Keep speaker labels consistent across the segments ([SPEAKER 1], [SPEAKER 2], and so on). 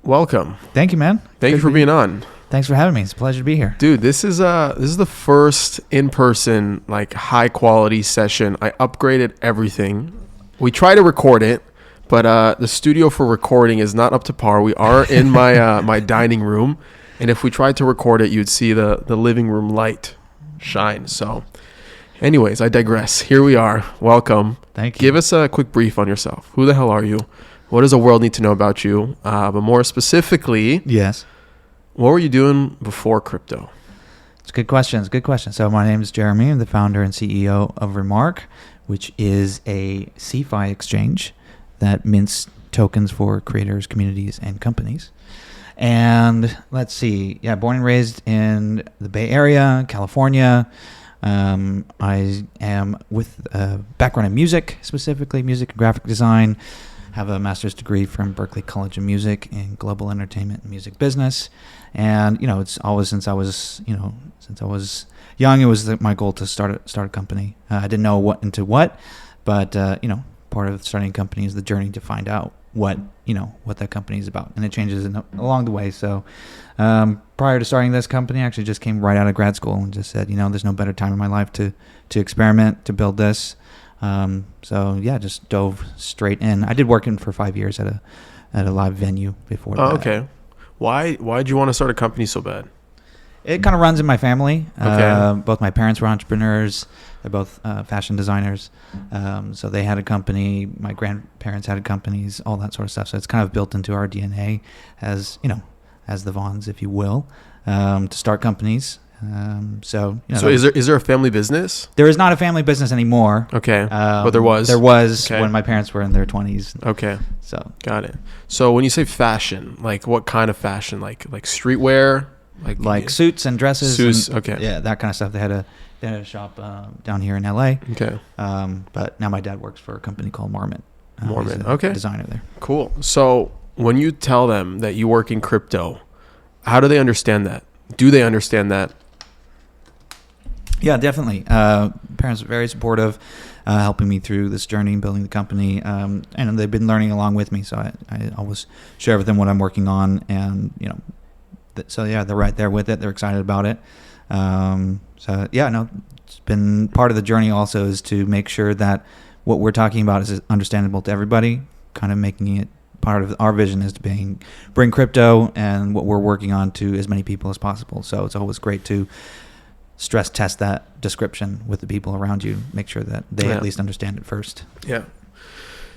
[SPEAKER 1] welcome.
[SPEAKER 2] Thank you, man.
[SPEAKER 1] Thank you for being on.
[SPEAKER 2] Thanks for having me. It's a pleasure to be here.
[SPEAKER 1] Dude, this is the first in-person, like, high-quality session. I upgraded everything. We try to record it, but the studio for recording is not up to par. We are in my my dining room, and if we tried to record it, you'd see the living room light shine. So, anyways, I digress. Here we are. Welcome.
[SPEAKER 2] Thank you.
[SPEAKER 1] Give us a quick brief on yourself. Who the hell are you? What does the world need to know about you? But more specifically,
[SPEAKER 2] yes.
[SPEAKER 1] What were you doing before crypto?
[SPEAKER 2] It's a good question. So my name is Jeremy. I'm the founder and CEO of Remark, which is a CeFi exchange that mints tokens for creators, communities, and companies. And let's see. Yeah, born and raised in the Bay Area, California. I am with a background in music, specifically music and graphic design. Have a master's degree from Berklee College of Music in global entertainment and music business. And, it's always since I was young, it was my goal to start a company. I didn't know what, but, part of starting a company is the journey to find out what that company is about. And it changes along the way. So prior to starting this company, I actually just came right out of grad school and just said, there's no better time in my life to experiment, to build this. Just dove straight in. I did work in for 5 years at a live venue before that.
[SPEAKER 1] Oh, okay. Why'd you want to start a company so bad?
[SPEAKER 2] It kind of runs in my family.
[SPEAKER 1] Okay.
[SPEAKER 2] Both my parents were entrepreneurs. They're both fashion designers. So they had a company. My grandparents had companies, all that sort of stuff. So it's kind of built into our DNA as the Vaughns, if you will, to start companies. So is there a family business? There is not a family business anymore.
[SPEAKER 1] Okay. But there was?
[SPEAKER 2] There was
[SPEAKER 1] okay.
[SPEAKER 2] When my parents were in their 20s.
[SPEAKER 1] Okay.
[SPEAKER 2] So
[SPEAKER 1] got it. So when you say fashion, like what kind of fashion? Like streetwear?
[SPEAKER 2] Like suits and dresses.
[SPEAKER 1] Suits,
[SPEAKER 2] and,
[SPEAKER 1] okay.
[SPEAKER 2] Yeah, that kind of stuff. They had a shop down here in LA.
[SPEAKER 1] Okay.
[SPEAKER 2] But now my dad works for a company called Marmot.
[SPEAKER 1] Marmot, okay.
[SPEAKER 2] Designer there.
[SPEAKER 1] Cool. So when you tell them that you work in crypto, how do they understand that? Do they understand that?
[SPEAKER 2] Yeah, definitely. Parents are very supportive, helping me through this journey and building the company. And they've been learning along with me. So I always share with them what I'm working on. And, they're right there with it. They're excited about it. It's been part of the journey also is to make sure that what we're talking about is understandable to everybody, kind of making it part of our vision is to bring crypto and what we're working on to as many people as possible. So it's always great to stress test that description with the people around you, make sure that they at least understand it first.
[SPEAKER 1] Yeah.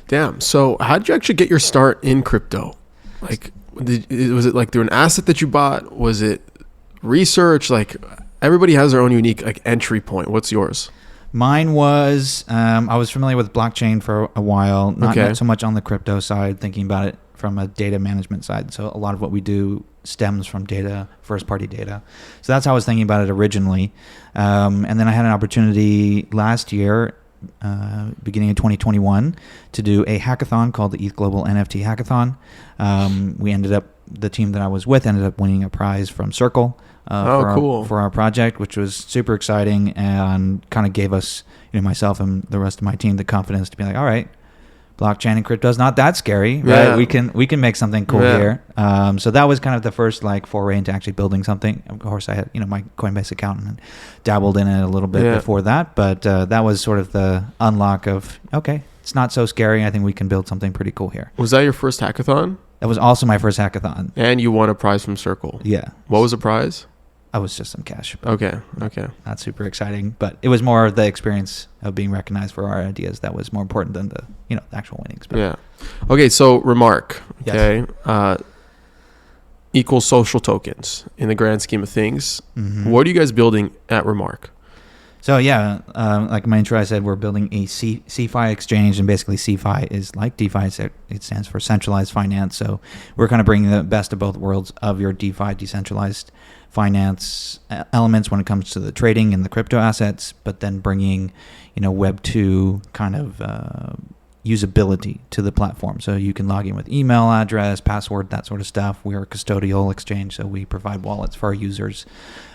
[SPEAKER 1] Damn. So how did you actually get your start in crypto? Like, was it like through an asset that you bought? Was it research? Like, everybody has their own unique entry point. What's yours?
[SPEAKER 2] Mine was, I was familiar with blockchain for a while, not so much on the crypto side, thinking about it from a data management side. So a lot of what we do stems from data, first-party data. So that's how I was thinking about it originally. And then I had an opportunity last year, beginning of 2021, to do a hackathon called the ETH Global NFT Hackathon. The team that I was with ended up winning a prize from Circle for our project, which was super exciting and kind of gave us, myself and the rest of my team, the confidence to be like, all right, blockchain and crypto is not that scary, right? We can make something cool here. So that was kind of the first foray into actually building something. Of course, I had my Coinbase account and dabbled in it a little bit before that, but that was sort of the unlock of it's not so scary. I think we can build something pretty cool here.
[SPEAKER 1] Was that your first hackathon?
[SPEAKER 2] That was also my first hackathon.
[SPEAKER 1] And you won a prize from Circle.
[SPEAKER 2] Yeah.
[SPEAKER 1] What was the prize?
[SPEAKER 2] I was just some cash.
[SPEAKER 1] Okay.
[SPEAKER 2] Not super exciting, but it was more of the experience of being recognized for our ideas that was more important than the actual winnings. But.
[SPEAKER 1] Yeah. Okay, so Remark,
[SPEAKER 2] yes.
[SPEAKER 1] Equals social tokens in the grand scheme of things.
[SPEAKER 2] Mm-hmm.
[SPEAKER 1] What are you guys building at Remark?
[SPEAKER 2] So like my intro, I said we're building a CeFi exchange, and basically CeFi is like DeFi. It stands for centralized finance. So we're kind of bringing the best of both worlds of your DeFi, decentralized finance elements when it comes to the trading and the crypto assets, but then bringing, Web 2 kind of usability to the platform. So you can log in with email address, password, that sort of stuff. We are a custodial exchange, so we provide wallets for our users,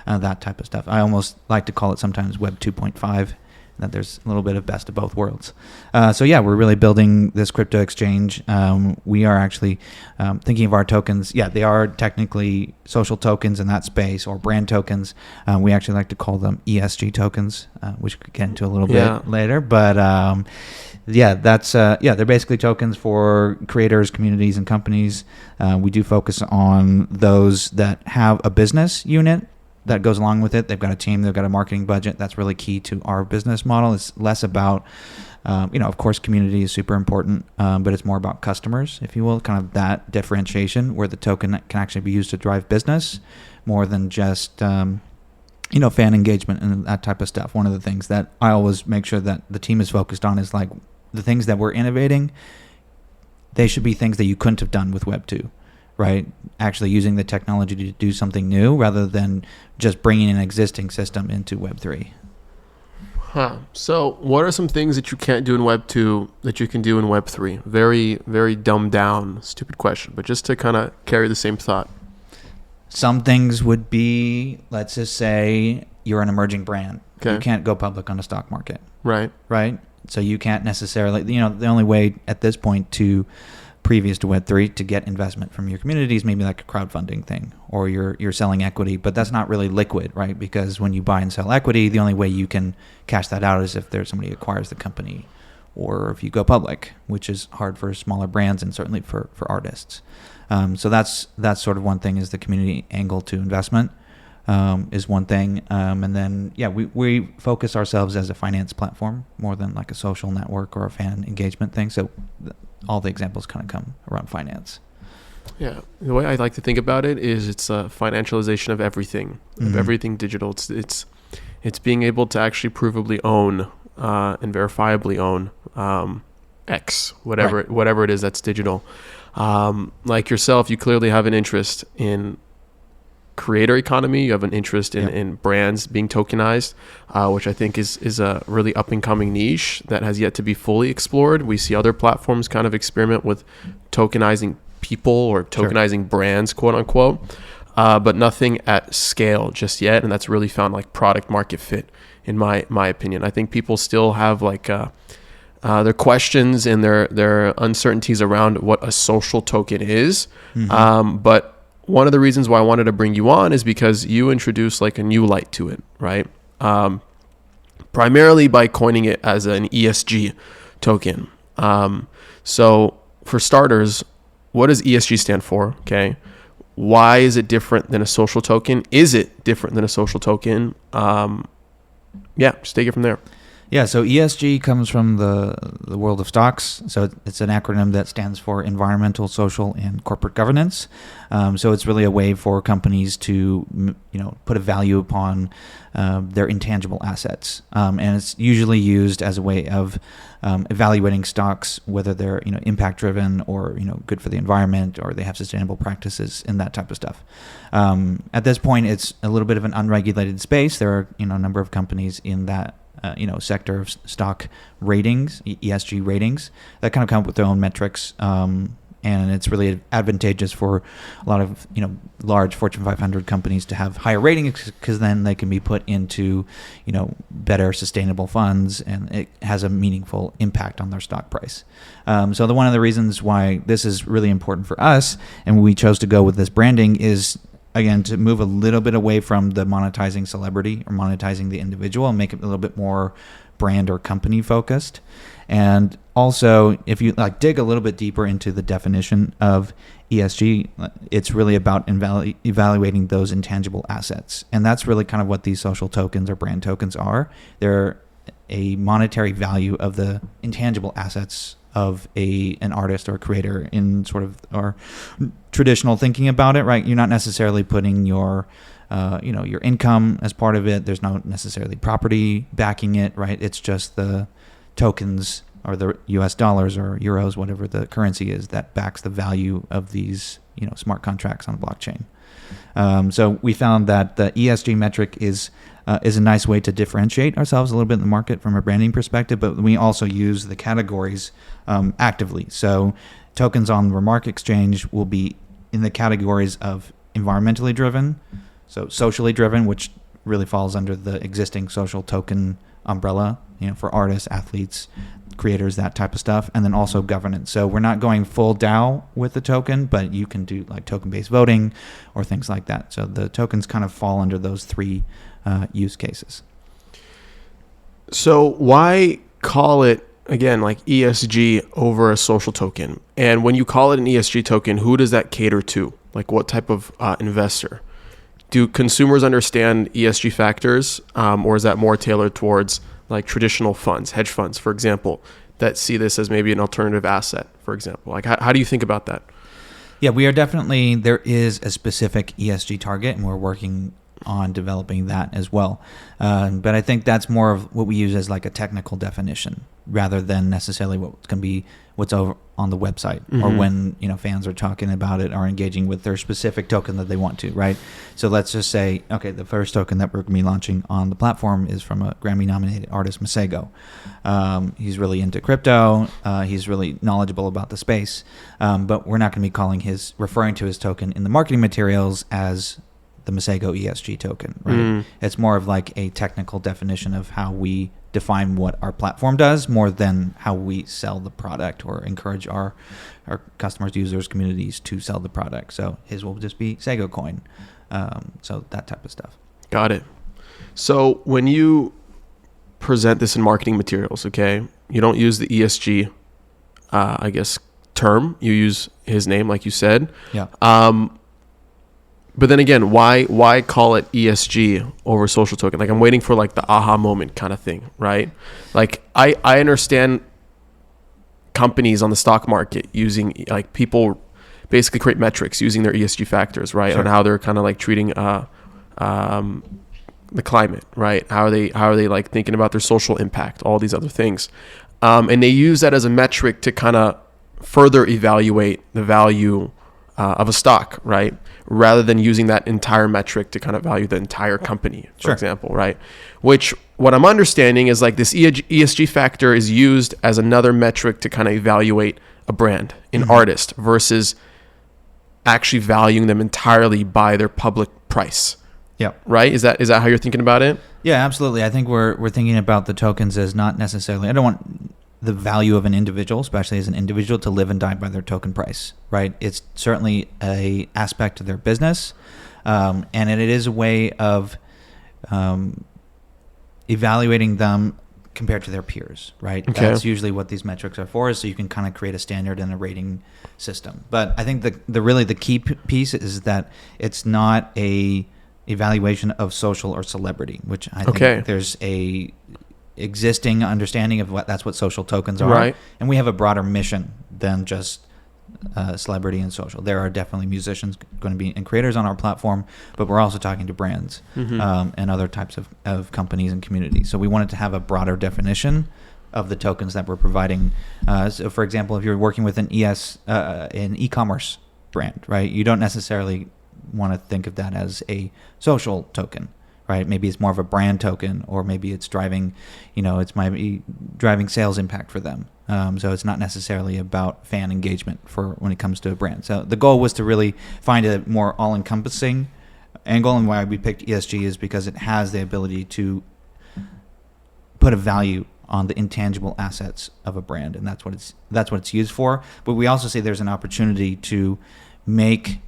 [SPEAKER 2] that type of stuff. I almost like to call it sometimes Web 2.5 that there's a little bit of best of both worlds. So yeah, we're really building this crypto exchange. We are actually thinking of our tokens. Yeah, they are technically social tokens in that space, or brand tokens. We actually like to call them ESG tokens, which we could get into a little bit later. But they're basically tokens for creators, communities, and companies. We do focus on those that have a business unit that goes along with it. They've got a team, they've got a marketing budget. That's really key to our business model. It's less about, of course, community is super important, but it's more about customers, if you will, kind of that differentiation where the token can actually be used to drive business more than just, fan engagement and that type of stuff. One of the things that I always make sure that the team is focused on is like the things that we're innovating, they should be things that you couldn't have done with Web 2. Right? Actually using the technology to do something new rather than just bringing an existing system into Web3.
[SPEAKER 1] So what are some things that you can't do in Web 2 that you can do in Web 3? Very, very dumbed down, stupid question, but just to kind of carry the same thought.
[SPEAKER 2] Some things would be, let's just say you're an emerging brand. Okay. You can't go public on the stock market.
[SPEAKER 1] Right.
[SPEAKER 2] So you can't necessarily, the only way at this point to previous to Web3 to get investment from your communities, maybe like a crowdfunding thing, or you're selling equity, but that's not really liquid, right? Because when you buy and sell equity, the only way you can cash that out is if there's somebody who acquires the company, or if you go public, which is hard for smaller brands and certainly for artists. So that's sort of one thing, is the community angle to investment is one thing. And then, we focus ourselves as a finance platform more than like a social network or a fan engagement thing. So all the examples kind of come around finance. Yeah.
[SPEAKER 1] The way I like to think about it is it's a financialization of everything, of everything digital. It's being able to actually provably own and verifiably own X, whatever it is that's digital. Like yourself, you clearly have an interest in creator economy. You have an interest in brands being tokenized, which I think is a really up and coming niche that has yet to be fully explored. We see other platforms kind of experiment with tokenizing people or tokenizing brands, quote unquote, but nothing at scale just yet. And that's really found like product market fit, in my opinion. I think people still have like their questions and their uncertainties around what a social token is, but one of the reasons why I wanted to bring you on is because you introduced like a new light to it, right? Primarily by coining it as an ESG token. So for starters, what does ESG stand for? Okay. Why is it different than a social token? Is it different than a social token? Just take it from there.
[SPEAKER 2] Yeah, so ESG comes from the world of stocks. So it's an acronym that stands for environmental, social, and corporate governance. So it's really a way for companies to, put a value upon their intangible assets. And it's usually used as a way of evaluating stocks, whether they're, impact driven or, good for the environment, or they have sustainable practices and that type of stuff. At this point, it's a little bit of an unregulated space. There are, a number of companies in that sector of stock ratings, ESG ratings, that kind of come up with their own metrics. And it's really advantageous for a lot of, large Fortune 500 companies to have higher ratings, because then they can be put into, better sustainable funds, and it has a meaningful impact on their stock price. So one of the reasons why this is really important for us, and we chose to go with this branding, is again, to move a little bit away from the monetizing celebrity or monetizing the individual, and make it a little bit more brand or company focused. And also, if you dig a little bit deeper into the definition of ESG, it's really about evaluating those intangible assets. And that's really kind of what these social tokens or brand tokens are. They're a monetary value of the intangible assets of an artist or creator in sort of our traditional thinking about it, right? You're not necessarily putting your income as part of it. There's not necessarily property backing it, right? It's just the tokens or the US dollars or euros, whatever the currency is, that backs the value of these, smart contracts on blockchain. So we found that the ESG metric is a nice way to differentiate ourselves a little bit in the market from a branding perspective, but we also use the categories actively. So tokens on Remark exchange will be in the categories of environmentally driven, so socially driven, which really falls under the existing social token umbrella, for artists, athletes, creators, that type of stuff, and then also governance. So we're not going full DAO with the token, but you can do like token-based voting or things like that. So the tokens kind of fall under those three use cases.
[SPEAKER 1] So why call it, again, like ESG over a social token? And when you call it an ESG token, who does that cater to? Like what type of investor? Do consumers understand ESG factors, or is that more tailored towards like traditional funds, hedge funds, for example, that see this as maybe an alternative asset, for example? Like how do you think about that?
[SPEAKER 2] Yeah, there is a specific ESG target, and we're working on developing that as well. But I think that's more of what we use as like a technical definition rather than necessarily what's over on the website or when fans are talking about it or engaging with their specific token that they want to, right? So let's just say, okay, the first token that we're going to be launching on the platform is from a Grammy-nominated artist, Masego. He's really into crypto. He's really knowledgeable about the space, but we're not going to be referring to his token in the marketing materials as the Masego ESG token, right? It's more of like a technical definition of how we define what our platform does more than how we sell the product or encourage our customers, users, communities to sell the product. So his will just be Sego coin. So that type of stuff.
[SPEAKER 1] Got it. So when you present this in marketing materials, okay, you don't use the ESG, term. You use his name, like you said.
[SPEAKER 2] Yeah.
[SPEAKER 1] But then again, why call it ESG over social token? Like I'm waiting for like the aha moment kind of thing, right? Like I understand companies on the stock market using, like, people basically create metrics using their ESG factors, right?
[SPEAKER 2] Sure.
[SPEAKER 1] On how they're kind of like treating the climate, right? How are they like thinking about their social impact, all these other things. And they use that as a metric to kind of further evaluate the value of a stock, right? Rather than using that entire metric to kind of value the entire company, for example, right? Which what I'm understanding is like this ESG factor is used as another metric to kind of evaluate a brand, an artist, versus actually valuing them entirely by their public price.
[SPEAKER 2] Yeah.
[SPEAKER 1] Right? Is that how you're thinking about it?
[SPEAKER 2] Yeah, absolutely. I think we're thinking about the tokens as not necessarily, I don't want the value of an individual, especially as an individual, to live and die by their token price, right? It's certainly a aspect of their business, and it is a way of evaluating them compared to their peers, right?
[SPEAKER 1] Okay.
[SPEAKER 2] That's usually what these metrics are for, so you can kind of create a standard and a rating system. But I think the key piece is that it's not a evaluation of social or celebrity, which I think there's a existing understanding of that's what social tokens are,
[SPEAKER 1] right? And
[SPEAKER 2] we have a broader mission than just celebrity and social. There are definitely musicians going to be and creators on our platform, but we're also talking to brands and other types of companies and communities. So we wanted to have a broader definition of the tokens that we're providing. So for example, if you're working with an e-commerce brand, right, you don't necessarily want to think of that as a social token, right? Maybe it's more of a brand token, or maybe it's driving, it's might be driving sales impact for them. So it's not necessarily about fan engagement for when it comes to a brand. So the goal was to really find a more all-encompassing angle, and why we picked ESG is because it has the ability to put a value on the intangible assets of a brand, and that's what it's used for. But we also say there's an opportunity to make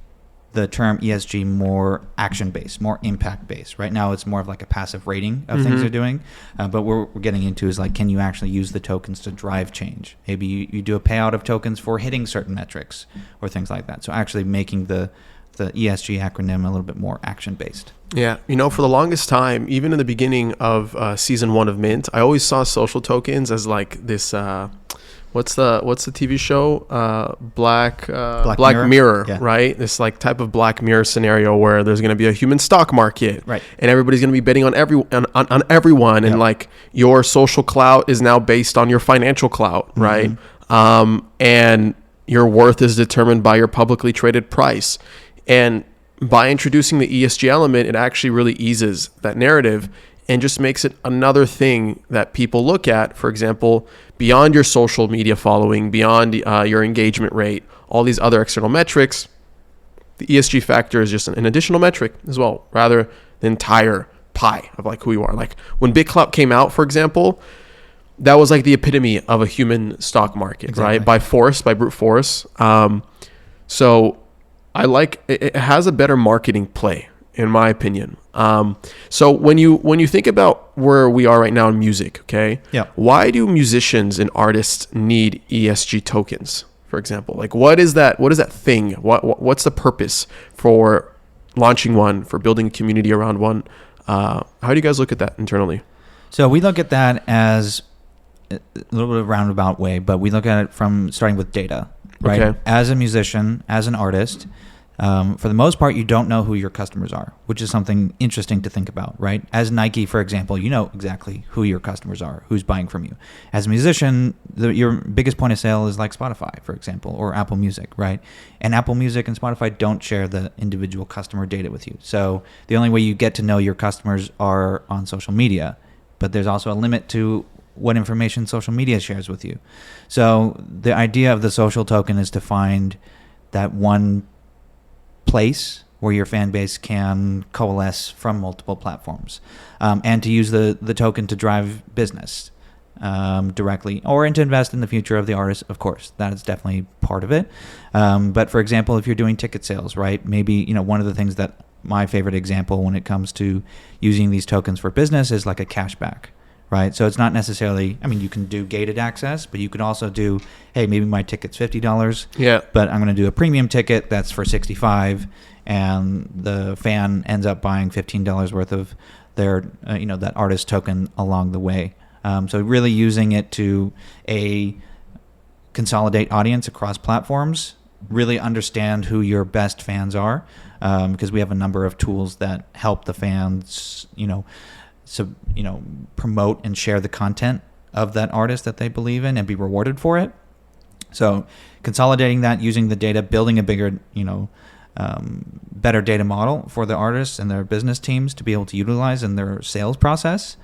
[SPEAKER 2] the term ESG more action-based, more impact-based. Right now, it's more of like a passive rating of things they're doing. But what we're getting into is like, can you actually use the tokens to drive change? Maybe you do a payout of tokens for hitting certain metrics or things like that. So actually making the ESG acronym a little bit more action-based.
[SPEAKER 1] Yeah. For the longest time, even in the beginning of season 1 of Mint, I always saw social tokens as like this... What's the TV show? Black Mirror,
[SPEAKER 2] yeah.
[SPEAKER 1] Right? This like type of Black Mirror scenario where there's going to be a human stock market,
[SPEAKER 2] right? And
[SPEAKER 1] everybody's going to be betting on everyone, and like your social clout is now based on your financial clout, right? And your worth is determined by your publicly traded price. And by introducing the ESG element, it actually really eases that narrative and just makes it another thing that people look at. For example, beyond your social media following, beyond your engagement rate, all these other external metrics, the ESG factor is just an additional metric as well, rather the entire pie of like who you are. Like when BitClout came out, for example, that was like the epitome of a human stock market,
[SPEAKER 2] Exactly.
[SPEAKER 1] right? By brute force. So I like it has a better marketing play, in my opinion. So when you think about where we are right now in music, okay?
[SPEAKER 2] Yeah.
[SPEAKER 1] Why do musicians and artists need ESG tokens, for example? Like what is that thing? What's the purpose for launching one, for building a community around one? How do you guys look at that internally?
[SPEAKER 2] So we look at that as a little bit of a roundabout way, but we look at it from starting with data, right?
[SPEAKER 1] Okay.
[SPEAKER 2] As a musician, as an artist, for the most part, you don't know who your customers are, which is something interesting to think about, right? As Nike, for example, you know exactly who your customers are, who's buying from you. As a musician, your biggest point of sale is like Spotify, for example, or Apple Music, right? And Apple Music and Spotify don't share the individual customer data with you. So the only way you get to know your customers are on social media, but there's also a limit to what information social media shares with you. So the idea of the social token is to find that one place where your fan base can coalesce from multiple platforms, and to use the token to drive business directly, or and to invest in the future of the artist. Of course, that is definitely part of it. But for example, if you're doing ticket sales, right? Maybe one of the things that my favorite example when it comes to using these tokens for business is like a cashback. Right. So it's not necessarily, you can do gated access, but you could also do, hey, maybe my ticket's $50.
[SPEAKER 1] Yeah.
[SPEAKER 2] But I'm going to do a premium ticket that's for $65, and the fan ends up buying $15 worth of their, that artist token along the way. So really using it to consolidate audience across platforms, really understand who your best fans are, because we have a number of tools that help the fans, promote and share the content of that artist that they believe in and be rewarded for it. So consolidating that, using the data, building a bigger, better data model for the artists and their business teams to be able to utilize in their sales process.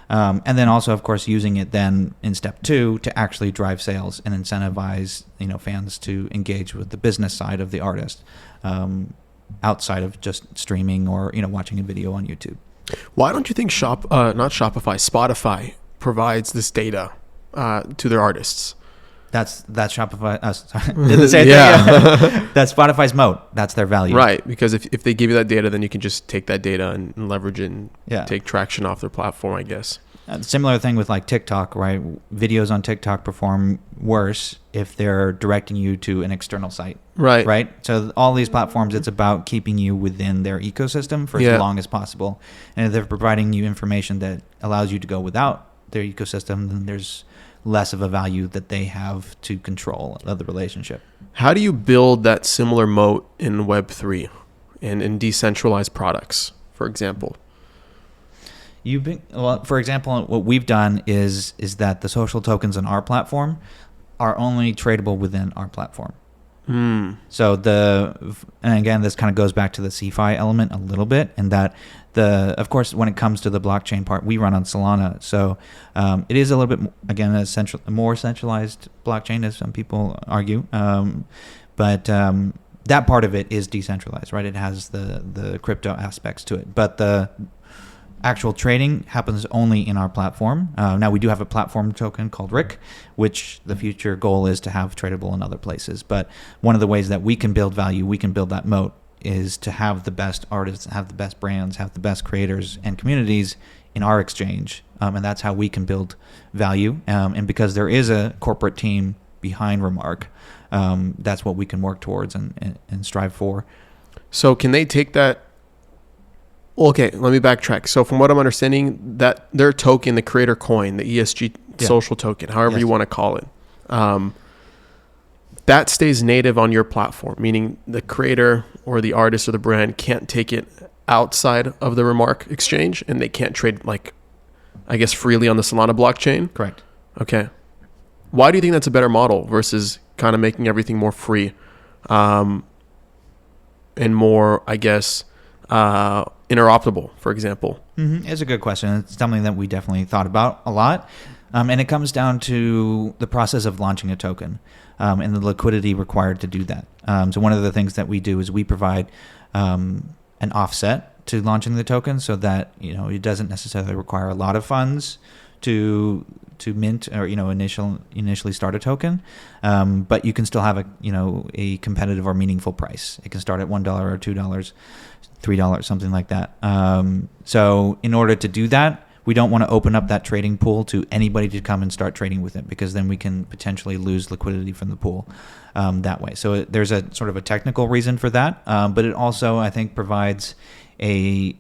[SPEAKER 2] And then also, of course, using it then in step 2 to actually drive sales and incentivize, fans to engage with the business side of the artist, outside of just streaming or, watching a video on YouTube.
[SPEAKER 1] Why don't you think Spotify provides this data to their artists?
[SPEAKER 2] That's Shopify. Didn't say that. That's Spotify's moat. That's their value.
[SPEAKER 1] Right, because if they give you that data, then you can just take that data and leverage it and take traction off their platform, I guess.
[SPEAKER 2] Similar thing with like TikTok, right? Videos on TikTok perform worse if they're directing you to an external site. Right. So all these platforms, it's about keeping you within their ecosystem for as long as possible. And if they're providing you information that allows you to go without their ecosystem, then there's less of a value that they have to control of the relationship.
[SPEAKER 1] How do you build that similar moat in Web3 and in decentralized products, for example?
[SPEAKER 2] For example, what we've done is that the social tokens on our platform are only tradable within our platform. So and again, this kind of goes back to the CeFi element a little bit, in that of course, when it comes to the blockchain part, we run on Solana. So it is a little bit, again, a more centralized blockchain, as some people argue. But that part of it is decentralized, right? It has the crypto aspects to it. But the actual trading happens only in our platform. Now we do have a platform token called RIC, which the future goal is to have tradable in other places. But one of the ways that we can build value, we can build that moat, is to have the best artists, have the best brands, have the best creators and communities in our exchange. And that's how we can build value. And because there is a corporate team behind Remark, that's what we can work towards and strive for.
[SPEAKER 1] So can they take that? Okay, let me backtrack. So from what I'm understanding, that their token, the creator coin, the ESG social token, however you want to call it, that stays native on your platform, meaning the creator or the artist or the brand can't take it outside of the Remark exchange, and they can't trade, freely on the Solana blockchain?
[SPEAKER 2] Correct.
[SPEAKER 1] Okay. Why do you think that's a better model versus kind of making everything more free and more, interoperable, for example?
[SPEAKER 2] It's a good question. It's something that we definitely thought about a lot. And it comes down to the process of launching a token and the liquidity required to do that. So one of the things that we do is we provide an offset to launching the token, so that it doesn't necessarily require a lot of funds to mint or initially start a token, but you can still have a competitive or meaningful price. It can start at $1 or $2, $3, something like that. So in order to do that, we don't want to open up that trading pool to anybody to come and start trading with it, because then we can potentially lose liquidity from the pool that way. So there's a sort of a technical reason for that, but it also, I think, provides a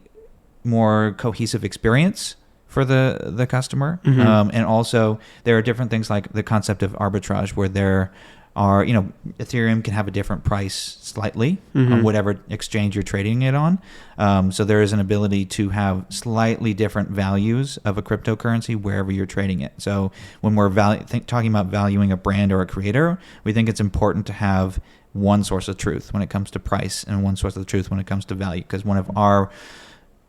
[SPEAKER 2] more cohesive experience for the customer. And also there are different things like the concept of arbitrage, where there are, Ethereum can have a different price slightly on whatever exchange you're trading it on. So there is an ability to have slightly different values of a cryptocurrency wherever you're trading it. So when we're talking about valuing a brand or a creator, we think it's important to have one source of truth when it comes to price and one source of truth when it comes to value, because one of our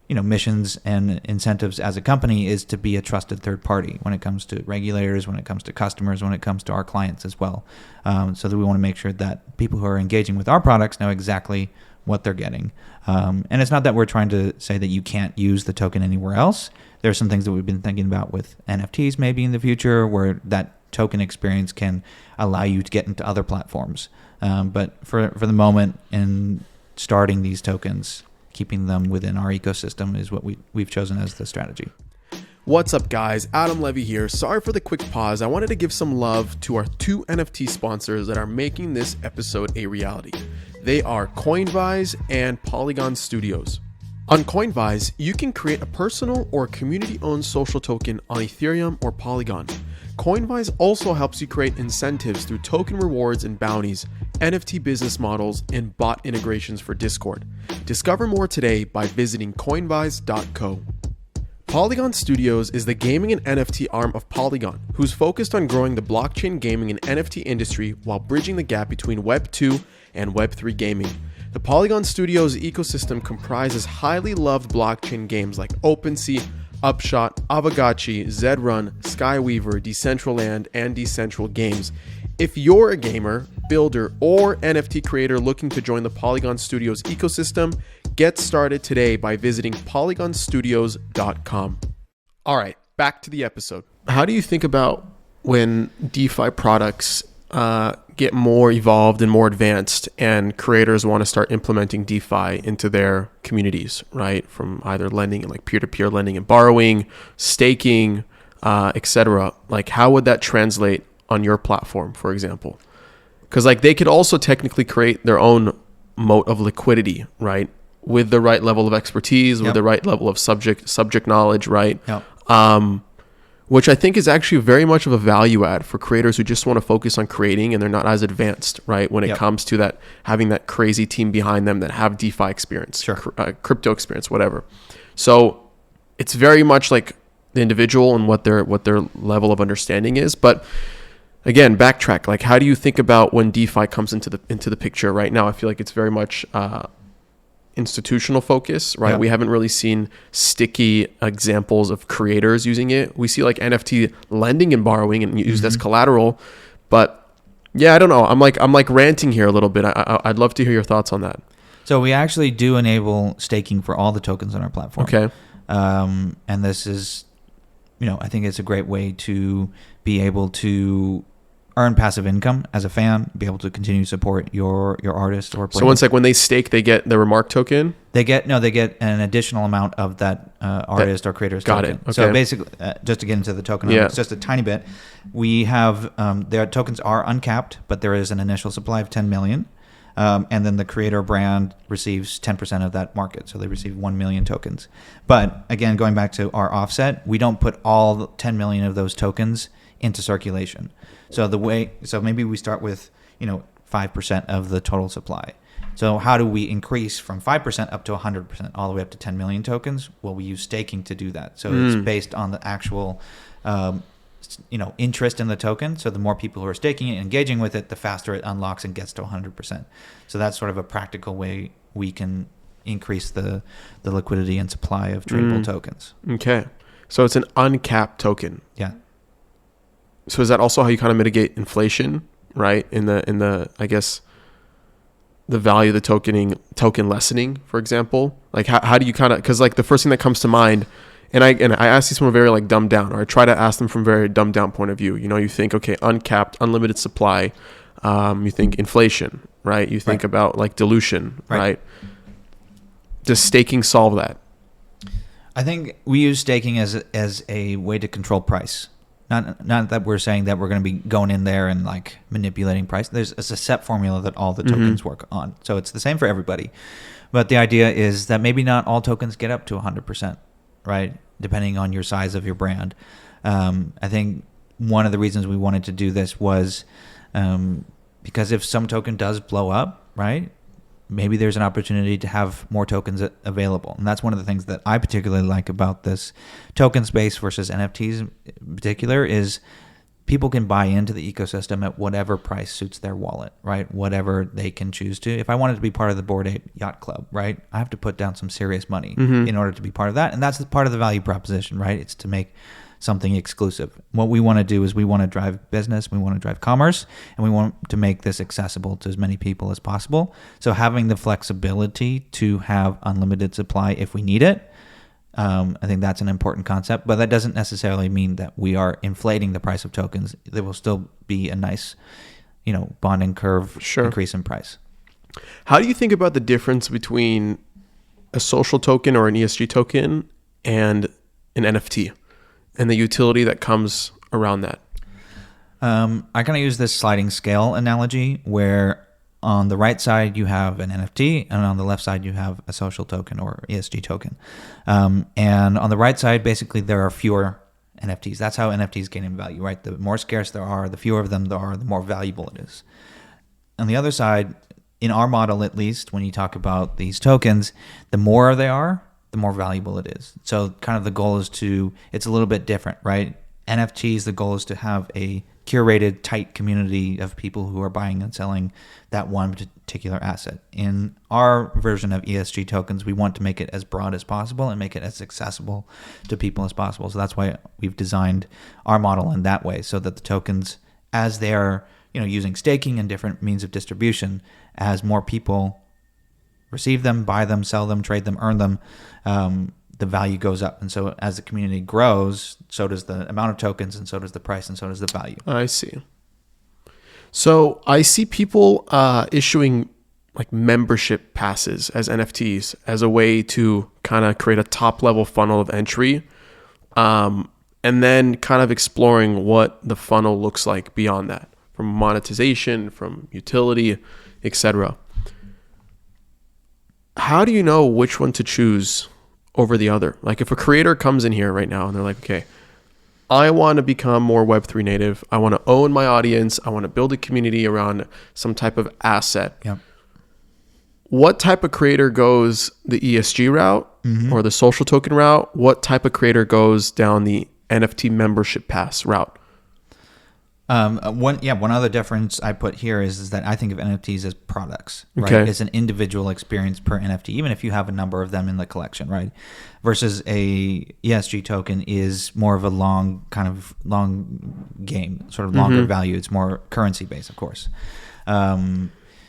[SPEAKER 2] missions and incentives as a company is to be a trusted third party when it comes to regulators, when it comes to customers, when it comes to our clients as well. So that we want to make sure that people who are engaging with our products know exactly what they're getting. And it's not that we're trying to say that you can't use the token anywhere else. There are some things that we've been thinking about with NFTs maybe in the future, where that token experience can allow you to get into other platforms. But for the moment, in starting these tokens, keeping them within our ecosystem is what we've chosen as the strategy.
[SPEAKER 1] What's up, guys? Adam Levy here. Sorry for the quick pause. I wanted to give some love to our 2 NFT sponsors that are making this episode a reality. They are Coinvise and Polygon Studios. On Coinvise, you can create a personal or community-owned social token on Ethereum or Polygon. Coinvise also helps you create incentives through token rewards and bounties, NFT business models, and bot integrations for Discord. Discover more today by visiting coinvise.co. Polygon Studios is the gaming and NFT arm of Polygon, who's focused on growing the blockchain gaming and NFT industry while bridging the gap between Web 2 and Web 3 gaming. The Polygon Studios ecosystem comprises highly loved blockchain games like OpenSea, Upshot, Avagachi, Zedrun, Skyweaver, Decentraland, and Decentral Games. If you're a gamer, builder, or NFT creator looking to join the Polygon Studios ecosystem, get started today by visiting polygonstudios.com. All right, back to the episode. How do you think about when DeFi products get more evolved and more advanced and creators want to start implementing DeFi into their communities, right? From either lending and like peer-to-peer lending and borrowing, staking, etc. Like, how would that translate on your platform, for example? Because like they could also technically create their own moat of liquidity, right? With the right level of expertise, with the right level of subject knowledge, right? Which I think is actually very much of a value add for creators who just want to focus on creating and they're not as advanced, right? When it comes to that, having that crazy team behind them that have DeFi experience, crypto experience, whatever. So it's very much like the individual and what their level of understanding is. But again, backtrack. Like, how do you think about when DeFi comes into the picture right now? I feel like it's very much institutional focus, right? We haven't really seen sticky examples of creators using it. We see like NFT lending and borrowing and used as collateral, but yeah, I don't know. I'm like ranting here a little bit. I'd love to hear your thoughts on that.
[SPEAKER 2] So we actually do enable staking for all the tokens on our platform.
[SPEAKER 1] Okay.
[SPEAKER 2] And this is, I think it's a great way to be able to earn passive income as a fan, be able to continue to support your artist or brand.
[SPEAKER 1] So it's like when they stake, they get the Remark token?
[SPEAKER 2] They get an additional amount of that artist or creator's token.
[SPEAKER 1] Got it. Okay.
[SPEAKER 2] So basically, just to get into the tokenomics just a tiny bit, we have, their tokens are uncapped, but there is an initial supply of 10 million. And then the creator brand receives 10% of that market. So they receive 1 million tokens. But again, going back to our offset, we don't put all 10 million of those tokens into circulation. So maybe we start with, 5% of the total supply. So how do we increase from 5% up to 100%, all the way up to 10 million tokens? Well, we use staking to do that. So it's based on the actual, interest in the token. So the more people who are staking it and engaging with it, the faster it unlocks and gets to 100%. So that's sort of a practical way we can increase the liquidity and supply of tradable tokens.
[SPEAKER 1] Okay. So it's an uncapped token.
[SPEAKER 2] Yeah.
[SPEAKER 1] So is that also how you kind of mitigate inflation, right? In the I guess the value of the token lessening, for example? Like how do you kind of, because like the first thing that comes to mind, and I ask these from a very like dumbed down, or I try to ask them from a very dumbed down point of view. You know, you think, okay, uncapped, unlimited supply. You think inflation, right? You think about like dilution, right? Does staking solve that?
[SPEAKER 2] I think we use staking as a way to control price. Not that we're saying that we're going to be going in there and like manipulating price. It's a set formula that all the tokens work on. So it's the same for everybody. But the idea is that maybe not all tokens get up to 100%, right? Depending on your size of your brand. I think one of the reasons we wanted to do this was because if some token does blow up, right? Maybe there's an opportunity to have more tokens available. And that's one of the things that I particularly like about this token space versus NFTs in particular is people can buy into the ecosystem at whatever price suits their wallet, right? Whatever they can choose to. If I wanted to be part of the Bored Ape Yacht Club, right? I have to put down some serious money in order to be part of that. And that's part of the value proposition, right? It's to make something exclusive. What we want to do is we want to drive business, we want to drive commerce, and we want to make this accessible to as many people as possible. So having the flexibility to have unlimited supply if we need it, I think that's an important concept, but that doesn't necessarily mean that we are inflating the price of tokens. There will still be a nice, bonding curve increase in price.
[SPEAKER 1] How do you think about the difference between a social token or an ESG token and an NFT? And the utility that comes around that?
[SPEAKER 2] I kind of use this sliding scale analogy where on the right side you have an NFT and on the left side you have a social token or ESG token. And on the right side, basically there are fewer NFTs. That's how NFTs gain in value, right? The more scarce there are, the fewer of them there are, the more valuable it is. On the other side, in our model at least, when you talk about these tokens, the more they are, the more valuable it is. So kind of the goal is it's a little bit different, right? NFTs, the goal is to have a curated, tight community of people who are buying and selling that one particular asset. In our version of ESG tokens, we want to make it as broad as possible and make it as accessible to people as possible. So that's why we've designed our model in that way, so that the tokens, as they are, using staking and different means of distribution, as more people receive them, buy them, sell them, trade them, earn them, the value goes up. And so as the community grows, so does the amount of tokens, and so does the price, and so does the value. I
[SPEAKER 1] see. So I see people issuing like membership passes as NFTs as a way to kind of create a top level funnel of entry, and then kind of exploring what the funnel looks like beyond that, from monetization, from utility, etc. How do you know which one to choose over the other? Like if a creator comes in here right now and they're like, okay, I want to become more Web3 native. I want to own my audience. I want to build a community around some type of asset.
[SPEAKER 2] Yep.
[SPEAKER 1] What type of creator goes the ESG route or the social token route? What type of creator goes down the NFT membership pass route?
[SPEAKER 2] One other difference I put here is that I think of NFTs as products, right?
[SPEAKER 1] Okay.
[SPEAKER 2] It's an individual experience per NFT, even if you have a number of them in the collection, right? Versus a ESG token is more of a long game, sort of longer value. It's more currency based, of course.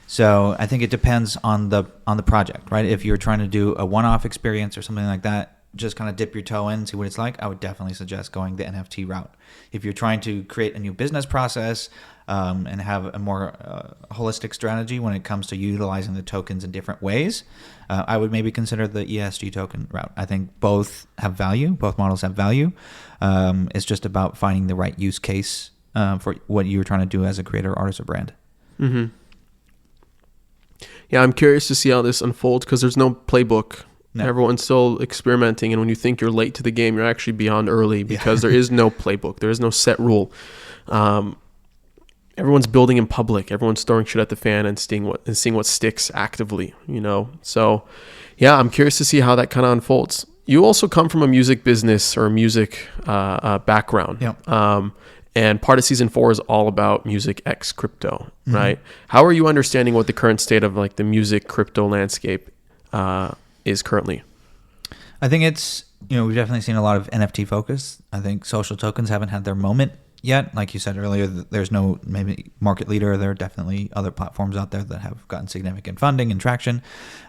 [SPEAKER 2] So I think it depends on the project, right? If you're trying to do a one-off experience or something like that, just kind of dip your toe in, see what it's like, I would definitely suggest going the NFT route. If you're trying to create a new business process and have a more holistic strategy when it comes to utilizing the tokens in different ways, I would maybe consider the ESG token route. I think both have value. Both models have value. It's just about finding the right use case for what you're trying to do as a creator, artist, or brand.
[SPEAKER 1] Mm-hmm. Yeah, I'm curious to see how this unfolds because there's no playbook. No. Everyone's still experimenting, and when you think you're late to the game, you're actually beyond early because there is no playbook. There is no set rule. Everyone's building in public. Everyone's throwing shit at the fan and seeing what sticks actively, So, yeah, I'm curious to see how that kind of unfolds. You also come from a music business or music background.
[SPEAKER 2] Yep.
[SPEAKER 1] And part of season 4 is all about music x crypto, right? How are you understanding what the current state of like the music crypto landscape is currently?
[SPEAKER 2] I think it's, we've definitely seen a lot of NFT focus. I think social tokens haven't had their moment yet. Like you said earlier, there's no maybe market leader. There are definitely other platforms out there that have gotten significant funding and traction.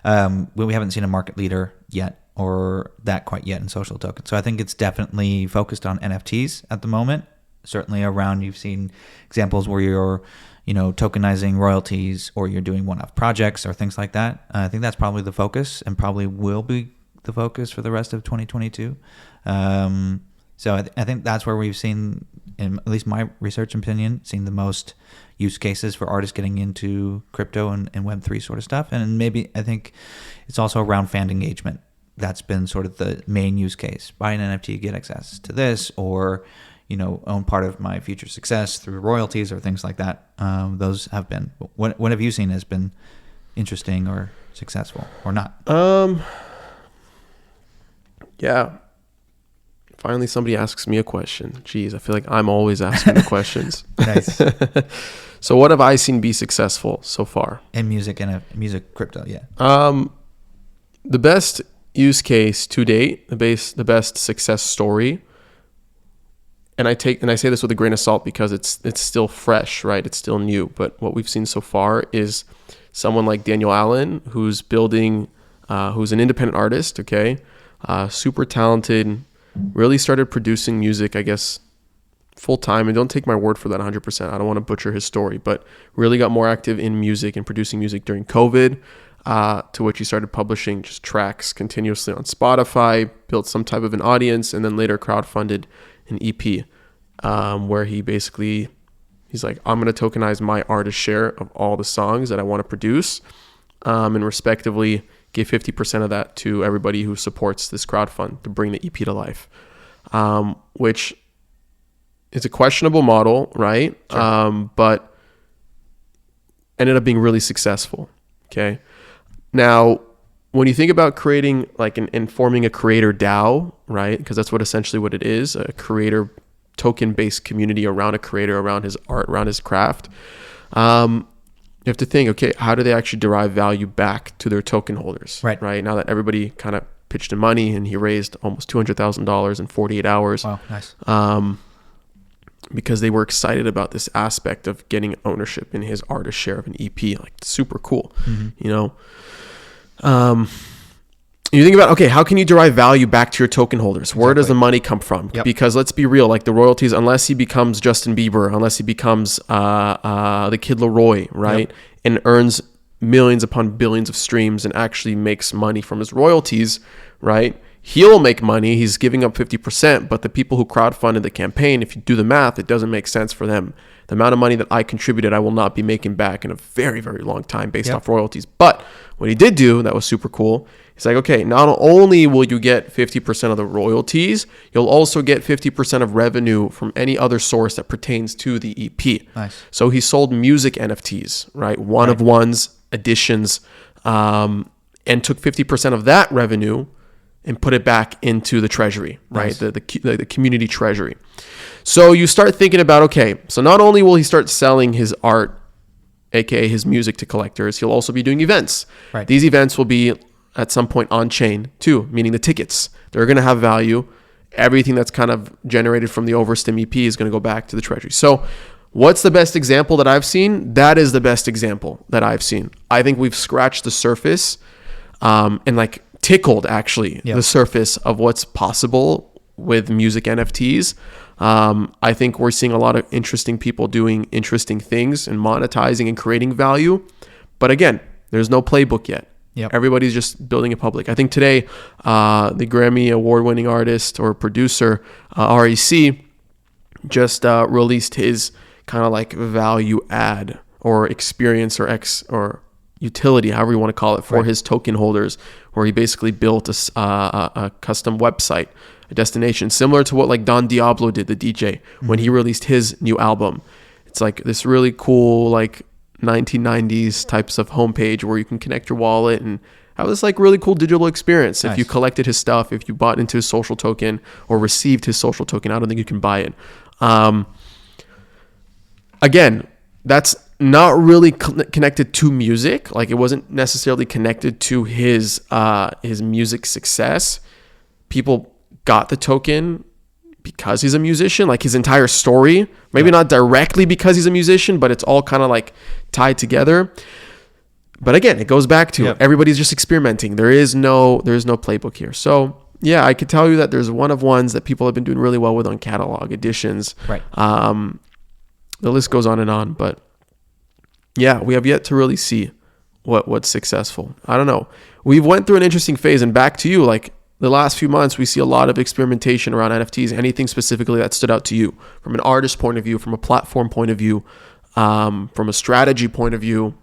[SPEAKER 2] But we haven't seen a market leader yet, or that quite yet, in social tokens. So I think it's definitely focused on NFTs at the moment. Certainly around, you've seen examples where you're, tokenizing royalties, or you're doing one-off projects or things like that. I think that's probably the focus, and probably will be the focus for the rest of 2022. So I think that's where we've seen, in at least my research opinion, seen the most use cases for artists getting into crypto and Web3 sort of stuff. And maybe I think it's also around fan engagement. That's been sort of the main use case. Buy an NFT, get access to this, or own part of my future success through royalties or things like that. Those have been. What have you seen has been interesting or successful or not?
[SPEAKER 1] Yeah. Finally, somebody asks me a question. Jeez, I feel like I'm always asking the questions.
[SPEAKER 2] Nice.
[SPEAKER 1] So what have I seen be successful so far?
[SPEAKER 2] In music and music crypto, yeah.
[SPEAKER 1] The best use case to date, the best success story, and I say this with a grain of salt because it's still fresh, right? It's still new. But what we've seen so far is someone like Daniel Allen, who's building, who's an independent artist, okay, super talented, really started producing music, I guess, full time. And don't take my word for that 100%. I don't want to butcher his story, but really got more active in music and producing music during COVID, to which he started publishing just tracks continuously on Spotify, built some type of an audience, and then later crowdfunded an EP, where he's like, I'm going to tokenize my artist share of all the songs that I want to produce, and respectively give 50% of that to everybody who supports this crowdfund to bring the EP to life, which is a questionable model, right? Sure. But ended up being really successful. Okay. Now, when you think about creating and forming a creator DAO, right? Because that's essentially what it is, a creator token-based community around a creator, around his art, around his craft. You have to think, okay, how do they actually derive value back to their token holders? Right. Now that everybody kind of pitched in money, and he raised almost $200,000 in 48 hours. Wow, nice. Because they were excited about this aspect of getting ownership in his artist share of an EP, super cool. Mm-hmm. You think about, okay, how can you derive value back to your token holders? Exactly. Where does the money come from? Yep. Because let's be real, the royalties, unless he becomes Justin Bieber, unless he becomes the Kid Laroi, right? Yep. And earns millions upon billions of streams and actually makes money from his royalties, right? He'll make money. He's giving up 50%, but the people who crowdfunded the campaign, if you do the math, it doesn't make sense for them. The amount of money that I contributed, I will not be making back in a very, very long time based off royalties. But what he did do, that was super cool. He's like, okay, not only will you get 50% of the royalties, you'll also get 50% of revenue from any other source that pertains to the EP. Nice. So he sold music NFTs, right? One of ones, editions, and took 50% of that revenue and put it back into the treasury, right? Nice. The community treasury. So you start thinking about, okay, so not only will he start selling his art, aka his music, to collectors, he'll also be doing events. Right. These events will be at some point on chain too, meaning the tickets. They're going to have value. Everything that's kind of generated from the Overstim EP is going to go back to the treasury. So what's the best example that I've seen? That is the best example that I've seen. I think we've scratched the surface, and tickled actually the surface of what's possible with music NFTs. I think we're seeing a lot of interesting people doing interesting things and monetizing and creating value. But again, there's no playbook yet. Yep. Everybody's just building it public. I think today, the Grammy award-winning artist or producer, REC, just released his kind of value add or experience or utility, however you want to call it, for his token holders, where he basically built a custom website, a destination, similar to what Don Diablo did, the DJ, when he released his new album. It's this really cool 1990s types of homepage where you can connect your wallet and have this really cool digital experience. Nice. If you collected his stuff, if you bought into his social token or received his social token, I don't think you can buy it. Again, that's not really connected to music. It wasn't necessarily connected to his music success. People got the token, because he's a musician, like his entire story, maybe not directly because he's a musician, but it's all kind of like tied together. But again, it goes back to everybody's just experimenting. There is no playbook here. So yeah, I could tell you that there's one of ones that people have been doing really well with on catalog editions.
[SPEAKER 2] Right.
[SPEAKER 1] The list goes on, but yeah, we have yet to really see what's successful. I don't know. We've went through an interesting phase, and back to you, like the last few months, we see a lot of experimentation around NFTs. Anything specifically that stood out to you from an artist point of view, from a platform point of view, from a strategy point of view?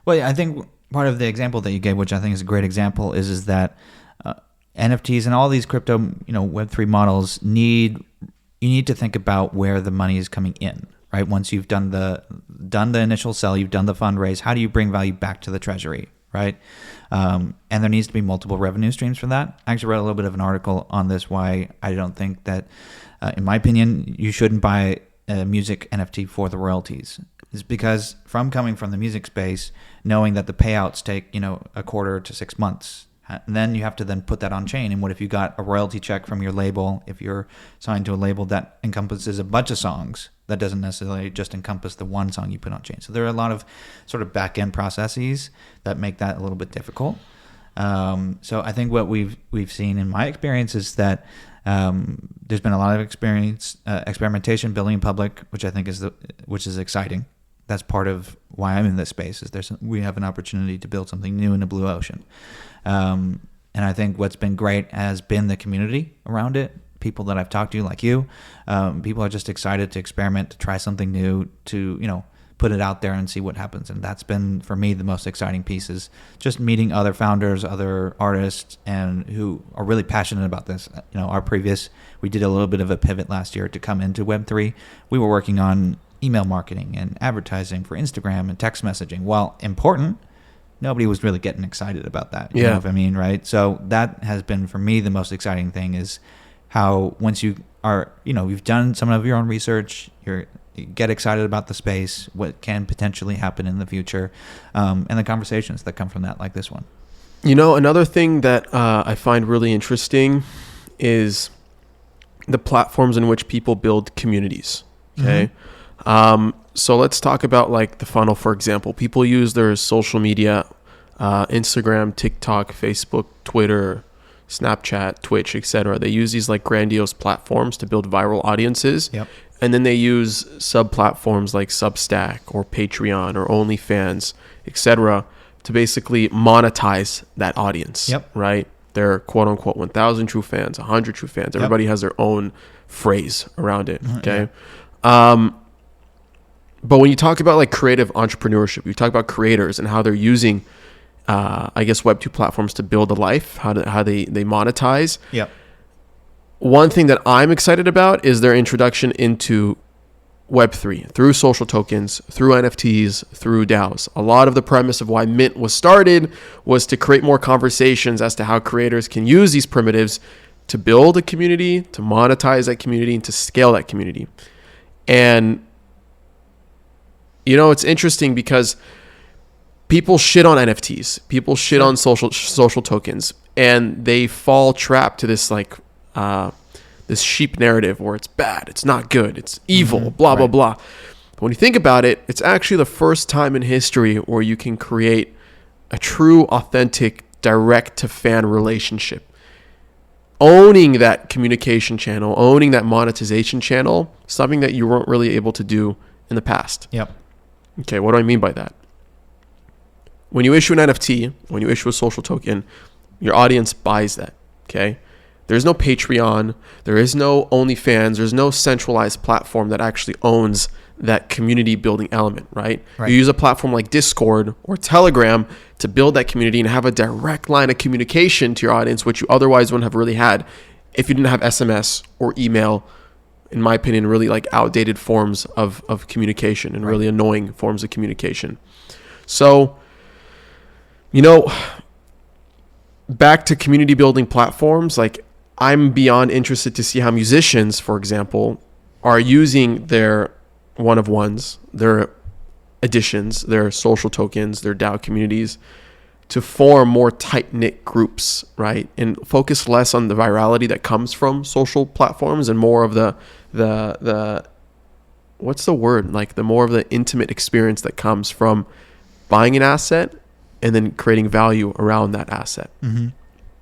[SPEAKER 2] Well, I think part of the example that you gave, which I think is a great example, is that NFTs and all these crypto, Web3 models you need to think about where the money is coming in, right? Once you've done the initial sell, you've done the fundraise, how do you bring value back to the treasury, right? And there needs to be multiple revenue streams for that. I actually read a little bit of an article on this, why I don't think that, in my opinion, you shouldn't buy a music NFT for the royalties. It's because coming from the music space, knowing that the payouts take, a quarter to 6 months, and then you have to then put that on chain. And what if you got a royalty check from your label? If you're signed to a label that encompasses a bunch of songs, that doesn't necessarily just encompass the one song you put on chain. So there are a lot of sort of back end processes that make that a little bit difficult. So I think what we've seen in my experience is that there's been a lot of experimentation building in public, which I think which is exciting. That's part of why I'm in this space. We have an opportunity to build something new in the blue ocean. And I think what's been great has been the community around it. People that I've talked to, like you, people are just excited to experiment, to try something new, to put it out there and see what happens. And that's been, for me, the most exciting piece, is just meeting other founders, other artists, and who are really passionate about this. We did a little bit of a pivot last year to come into Web3. We were working on email marketing and advertising for Instagram and text messaging. While important, nobody was really getting excited about that. You know what I mean, right? So that has been, for me, the most exciting thing, is how once you are, you've done some of your own research, you get excited about the space, what can potentially happen in the future, and the conversations that come from that, like this one.
[SPEAKER 1] Another thing that I find really interesting is the platforms in which people build communities. Okay. Mm-hmm. So let's talk about like the funnel, for example. People use their social media, Instagram, TikTok, Facebook, Twitter, Snapchat, Twitch, etc. They use these like grandiose platforms to build viral audiences. Yep. And then they use sub platforms like Substack or Patreon or OnlyFans, etc. to basically monetize that audience. Yep. Right? They're quote unquote 1,000 true fans, 100 true fans. Everybody has their own phrase around it. Okay. Yeah. But when you talk about like creative entrepreneurship, you talk about creators and how they're using, Web2 platforms to build a life, how they monetize. Yep. One thing that I'm excited about is their introduction into Web3 through social tokens, through NFTs, through DAOs. A lot of the premise of why Mint was started was to create more conversations as to how creators can use these primitives to build a community, to monetize that community, and to scale that community. And it's interesting because people shit on NFTs, people shit on social tokens, and they fall trapped to this like this sheep narrative where it's bad, it's not good, it's evil, blah blah blah. But when you think about it, it's actually the first time in history where you can create a true, authentic, direct to fan relationship, owning that communication channel, owning that monetization channel, something that you weren't really able to do in the past. Yep. Okay, what do I mean by that? When you issue an NFT, when you issue a social token, your audience buys that, okay? There's no Patreon, there is no OnlyFans, there's no centralized platform that actually owns that community building element, right? You use a platform like Discord or Telegram to build that community and have a direct line of communication to your audience, which you otherwise wouldn't have really had if you didn't have SMS or email. In my opinion, really like outdated forms of communication and really annoying forms of communication. So, back to community building platforms, like I'm beyond interested to see how musicians, for example, are using their one-of-ones, their editions, their social tokens, their DAO communities to form more tight-knit groups, right? And focus less on the virality that comes from social platforms and more of the what's the word? Like the more of the intimate experience that comes from buying an asset and then creating value around that asset.
[SPEAKER 2] Mm-hmm.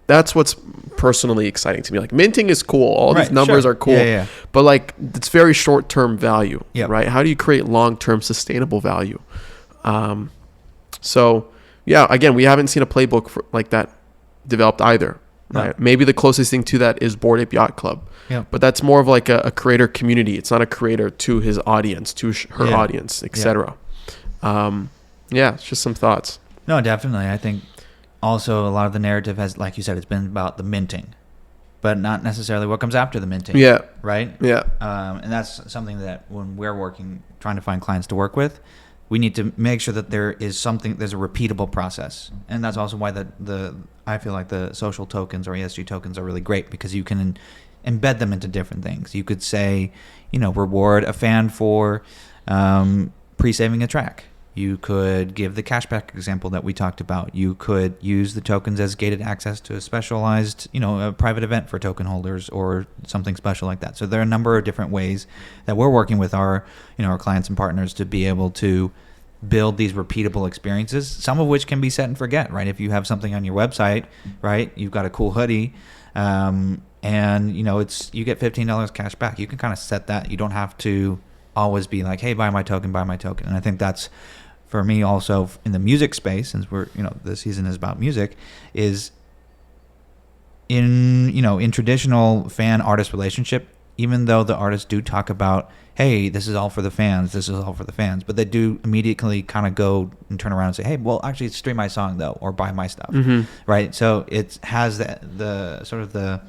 [SPEAKER 1] That's what's personally exciting to me. Like minting is cool. All these numbers are cool.
[SPEAKER 2] Yeah.
[SPEAKER 1] But like it's very short-term value,
[SPEAKER 2] Yep.
[SPEAKER 1] right? How do you create long-term sustainable value? So yeah, again, we haven't seen a playbook for, like that developed either, right?
[SPEAKER 2] No.
[SPEAKER 1] Maybe the closest thing to that is Bored Ape Yacht Club.
[SPEAKER 2] Yeah.
[SPEAKER 1] But that's more of like a creator community. It's not a creator to his audience, to her
[SPEAKER 2] Yeah.
[SPEAKER 1] audience, etc. Yeah, it's just some thoughts.
[SPEAKER 2] No, definitely. I think also a lot of the narrative has, like you said, it's been about the minting, but not necessarily what comes after the minting.
[SPEAKER 1] Yeah.
[SPEAKER 2] Right?
[SPEAKER 1] Yeah.
[SPEAKER 2] And that's something that when we're working, trying to find clients to work with, we need to make sure that there's a repeatable process. And that's also why I feel like the social tokens or ESG tokens are really great, because you can embed them into different things. You could say, reward a fan for pre-saving a track. You could give the cashback example that we talked about. You could use the tokens as gated access to a specialized, a private event for token holders or something special like that. So there are a number of different ways that we're working with our clients and partners to be able to build these repeatable experiences, some of which can be set and forget, right? If you have something on your website, right, you've got a cool hoodie, and you get $15 cash back. You can kind of set that. You don't have to always be like, hey, buy my token. And I think that's, for me also in the music space, since we're, the season is about music, is in traditional fan artist relationship, even though the artists do talk about, hey, this is all for the fans, but they do immediately kind of go and turn around and say, hey, well, actually stream my song though, or buy my stuff.
[SPEAKER 1] Mm-hmm.
[SPEAKER 2] Right? So it has the sort of the,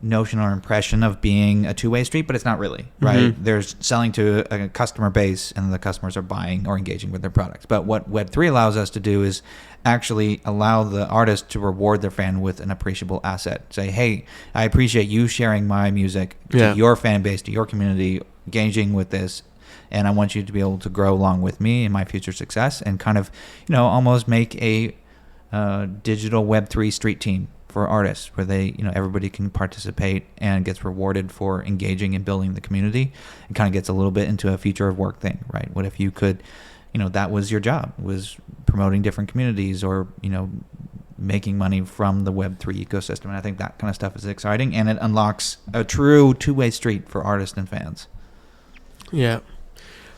[SPEAKER 2] notion or impression of being a two-way street, but it's not really, right?
[SPEAKER 1] Mm-hmm.
[SPEAKER 2] There's selling to a customer base and the customers are buying or engaging with their products. But what Web3 allows us to do is actually allow the artist to reward their fan with an appreciable asset. Say, hey, I appreciate you sharing my music to your fan base, to your community, engaging with this, and I want you to be able to grow along with me in my future success, and kind of, almost make a digital Web3 street team for artists, where they, everybody can participate and gets rewarded for engaging and building the community. It kind of gets a little bit into a future of work thing, right? What if you could, that was your job, was promoting different communities or, making money from the Web3 ecosystem. And I think that kind of stuff is exciting, and it unlocks a true two-way street for artists and fans.
[SPEAKER 1] Yeah.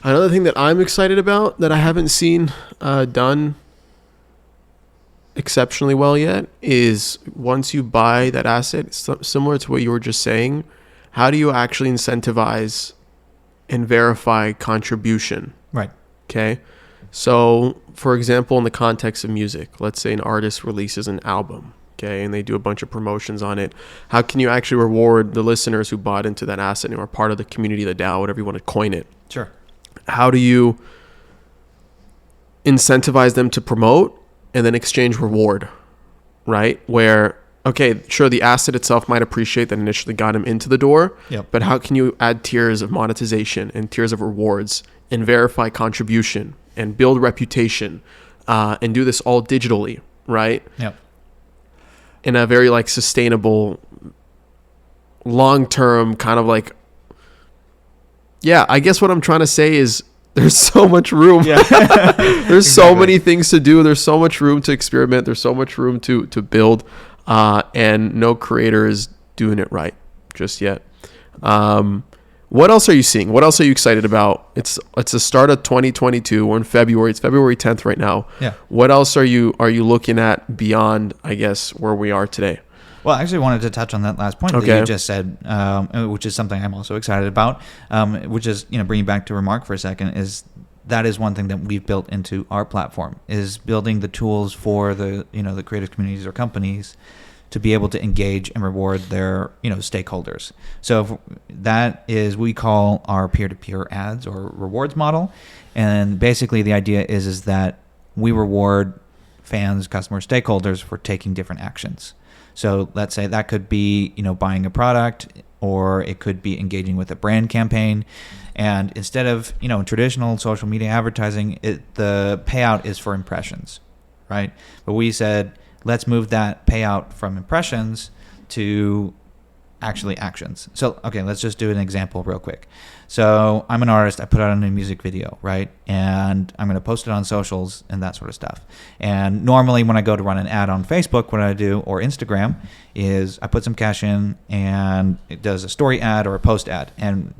[SPEAKER 1] Another thing that I'm excited about that I haven't seen done exceptionally well yet is, once you buy that asset, similar to what you were just saying, how do you actually incentivize and verify contribution?
[SPEAKER 2] Right.
[SPEAKER 1] Okay. So, for example, in the context of music, let's say an artist releases an album, okay, and they do a bunch of promotions on it. How can you actually reward the listeners who bought into that asset and are part of the community, the DAO, whatever you want to coin it?
[SPEAKER 2] Sure.
[SPEAKER 1] How do you incentivize them to promote and then exchange reward, right? Where, okay, sure, the asset itself might appreciate that initially got him into the door, but how can you add tiers of monetization and tiers of rewards and verify contribution and build reputation and do this all digitally, right?
[SPEAKER 2] Yep.
[SPEAKER 1] In a very like sustainable, long-term kind of like, yeah, I guess what I'm trying to say is, there's so much room. Yeah. There's so many things to do. There's so much room to experiment. There's so much room to build. And no creator is doing it right just yet. What else are you seeing? What else are you excited about? It's the start of 2022. We're in February. It's February 10th right now.
[SPEAKER 2] Yeah.
[SPEAKER 1] What else are you looking at beyond, I guess, where we are today?
[SPEAKER 2] Well, I actually wanted to touch on that last point that you just said, which is something I'm also excited about, which is, bringing back to Remark for a second, is that is one thing that we've built into our platform, is building the tools for the, the creative communities or companies to be able to engage and reward their, stakeholders. So that is, we call our peer-to-peer ads or rewards model. And basically the idea is that we reward fans, customers, stakeholders for taking different actions. So let's say that could be, buying a product, or it could be engaging with a brand campaign. And instead of, in traditional social media advertising, the payout is for impressions, right? But we said, let's move that payout from impressions to actually actions. So, okay, let's just do an example real quick. So I'm an artist. I put out a new music video, right? And I'm going to post it on socials and that sort of stuff. And normally when I go to run an ad on Facebook, what I do, or Instagram, is I put some cash in and it does a story ad or a post ad. And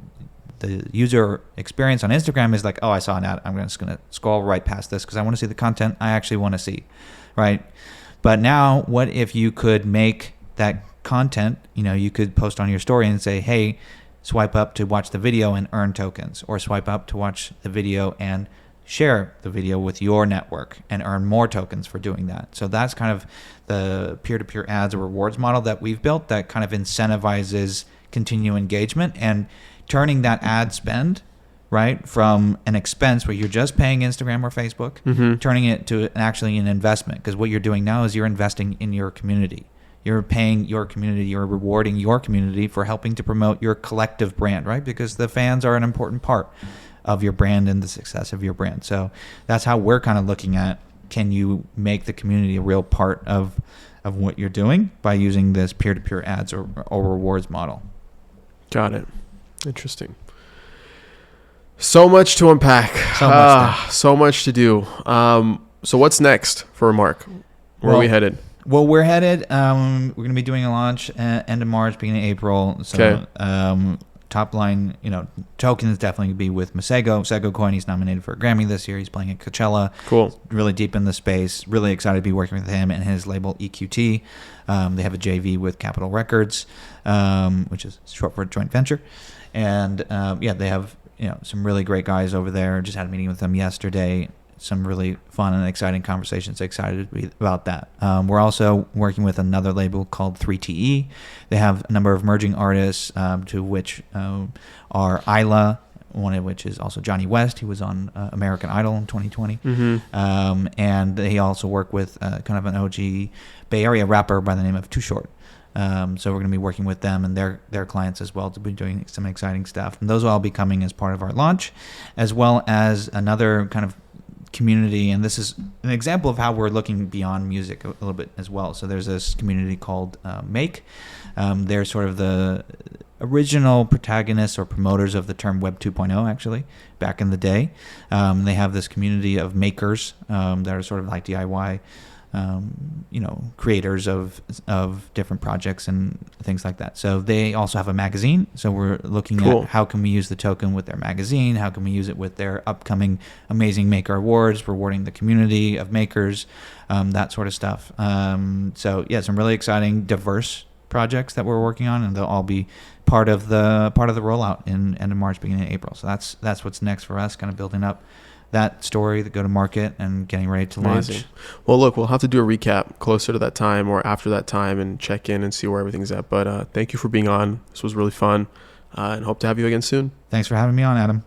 [SPEAKER 2] the user experience on Instagram is like, oh, I saw an ad. I'm just going to scroll right past this because I want to see the content I actually want to see, right? But now what if you could make that content, you could post on your story and say, hey, swipe up to watch the video and earn tokens, or swipe up to watch the video and share the video with your network and earn more tokens for doing that. So that's kind of the peer-to-peer ads or rewards model that we've built that kind of incentivizes continued engagement and turning that ad spend, right, from an expense where you're just paying Instagram or Facebook, turning it to actually an investment. Because what you're doing now is you're investing in your community. You're paying your community, you're rewarding your community for helping to promote your collective brand, right? Because the fans are an important part of your brand and the success of your brand. So that's how we're kind of looking at, can you make the community a real part of what you're doing by using this peer-to-peer ads or rewards model. Got it.
[SPEAKER 1] Interesting. So much to unpack. So much to do. So what's next for Remark? Where are we headed?
[SPEAKER 2] Well, we're headed. We're going to be doing a launch end of March, beginning of April. So, top line, tokens definitely going to be with Masego. Masego Coin, he's nominated for a Grammy this year. He's playing at Coachella.
[SPEAKER 1] Cool.
[SPEAKER 2] Really deep in the space. Really excited to be working with him and his label EQT. They have a JV with Capitol Records, which is short for joint venture. And they have some really great guys over there. Just had a meeting with them yesterday. Some really fun and exciting conversations. Excited to be about that. We're also working with another label called 3TE. They have a number of emerging artists, to which are Isla, one of which is also Johnny West. He was on American Idol in 2020. And they also work with kind of an OG Bay Area rapper by the name of Too Short. So we're going to be working with them and their clients as well to be doing some exciting stuff. And those will all be coming as part of our launch, as well as another kind of community, and this is an example of how we're looking beyond music a little bit as well. So there's this community called Make. They're sort of the original protagonists or promoters of the term Web 2.0, actually, back in the day. They have this community of makers that are sort of like DIY creators of different projects and things like that. So they also have a magazine. So we're looking at how can we use the token with their magazine? How can we use it with their upcoming Amazing Maker Awards, rewarding the community of makers, that sort of stuff. Some really exciting, diverse projects that we're working on, and they'll all be part of the rollout in end of March, beginning of April. So that's what's next for us, kind of building up that story, the go-to-market, and getting ready to launch.
[SPEAKER 1] Well, look, we'll have to do a recap closer to that time or after that time and check in and see where everything's at. But thank you for being on. This was really fun, and hope to have you again soon.
[SPEAKER 2] Thanks for having me on, Adam.